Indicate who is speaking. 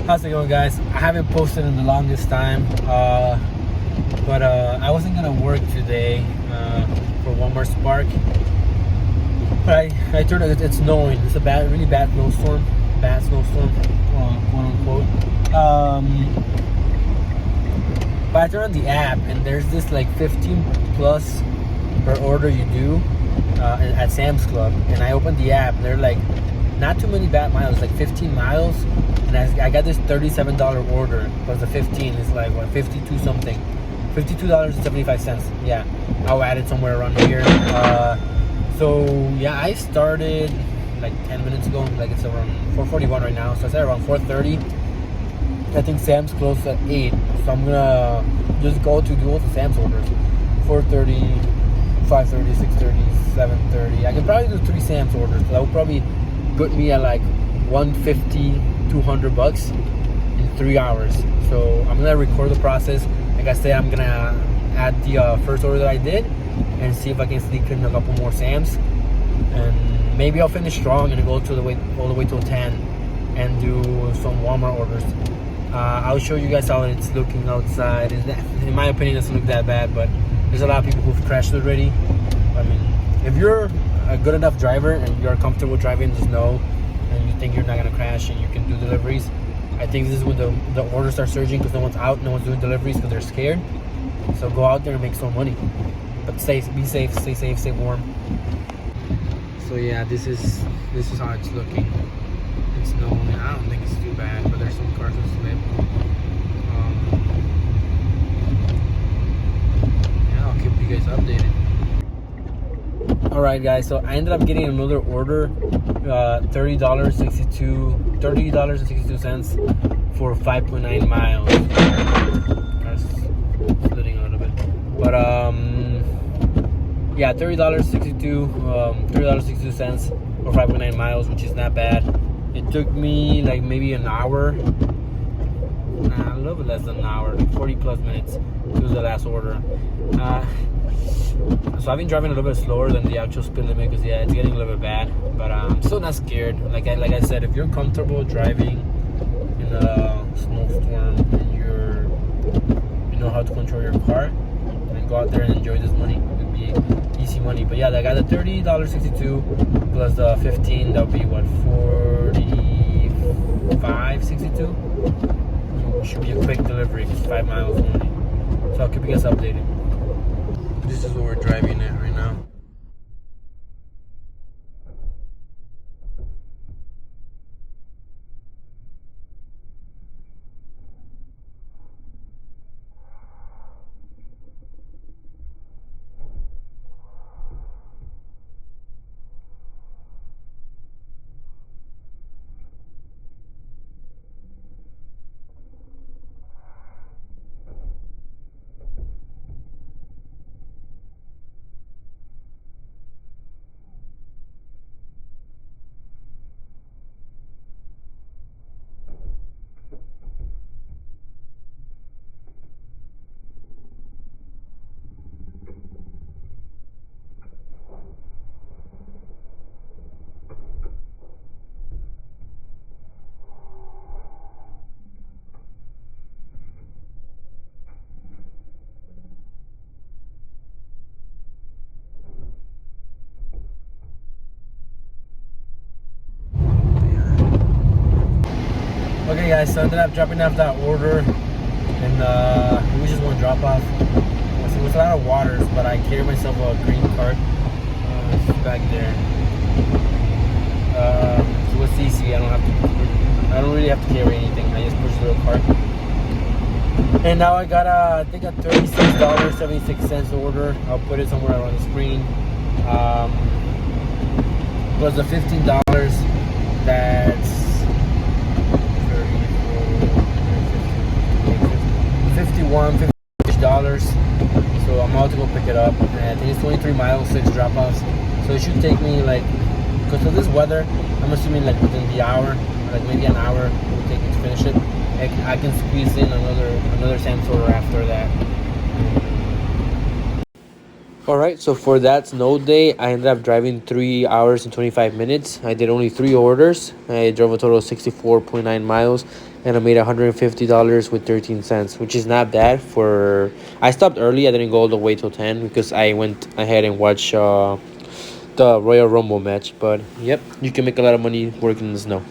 Speaker 1: How's it going, guys? I haven't posted in the longest time, but I wasn't gonna work today for one more spark. But I turned out it's snowing. It's a really bad snowstorm, quote unquote. But I turned on the app, and there's this like 15 plus per order you do at Sam's Club, and I opened the app, and they're like not too many bad miles, like 15 miles. And I got this $37 order, plus the 15 is like what, 52 something, $52.75. Yeah, I'll add it somewhere around here. So yeah, I started like 10 minutes ago. Like it's around 4:41 right now, so I started around 4:30. I think Sam's closed at 8, so I'm gonna just go to do all the Sam's orders. 4:30, 5:30, 6:30, 7:30. I can probably do 3 Sam's orders. So that would probably put me at like $150, $200 in 3 hours. So I'm gonna record the process. Like I said, I'm gonna add the first order that I did and see if I can sneak in a couple more Sam's, and maybe I'll finish strong and go all the way till 10 and do some Walmart orders. I'll show you guys how it's looking outside. In my opinion, it doesn't look that bad, but there's a lot of people who've crashed already. I mean, if you're a good enough driver and you're comfortable driving the snow and you think you're not gonna crash and you can do deliveries, I think this is when the orders start surging, because no one's out, no one's doing deliveries because they're scared. So go out there and make some money, but be safe, stay safe, stay warm. So yeah, this is how it's looking. It's snowing. I don't think it's too bad, but there's some cars that slip. Yeah, I'll keep you guys updated. Alright guys, so I ended up getting another order, $30.62 for 5.9 miles. Car's splitting a little bit. But yeah, $30.62 for 5.9 miles, which is not bad. It took me like maybe an hour, a little bit less than an hour, like 40 plus minutes to do the last order. So I've been driving a little bit slower than the actual speed limit, because yeah, it's getting a little bit bad, but I'm still not scared. Like I said, if you're comfortable driving in a snowstorm and you know how to control your car, then go out there and enjoy this money. It'll be easy money. But yeah, I got the $30.62 plus the 15. That'll be what, $45.62. Should be a quick delivery, 5 miles only. So I'll keep you guys updated. This is what we're driving at right now. Okay guys, so I ended up dropping off that order, and it was just one drop off. It was a lot of waters, but I carried myself a green cart. It's back there. So it's easy. I don't really have to carry anything. I just push the little cart. And now I got I think a $36.76 order. I'll put it somewhere on the screen. Plus the $15. That's $51 so I'm about to go pick it up, and I think it's 23 miles, 6 drop-offs, so it should take me like, because of this weather, I'm assuming like within the hour, like maybe an hour it will take me to finish it. I can squeeze in another Sam's order after that. All right, so for that snow day, I ended up driving 3 hours and 25 minutes. I did only three orders. I drove a total of 64.9 miles, and I made $150 with 13 cents, which is not bad for. I stopped early. I didn't go all the way till 10 because I went ahead and watched the Royal Rumble match. But yep, you can make a lot of money working in the snow.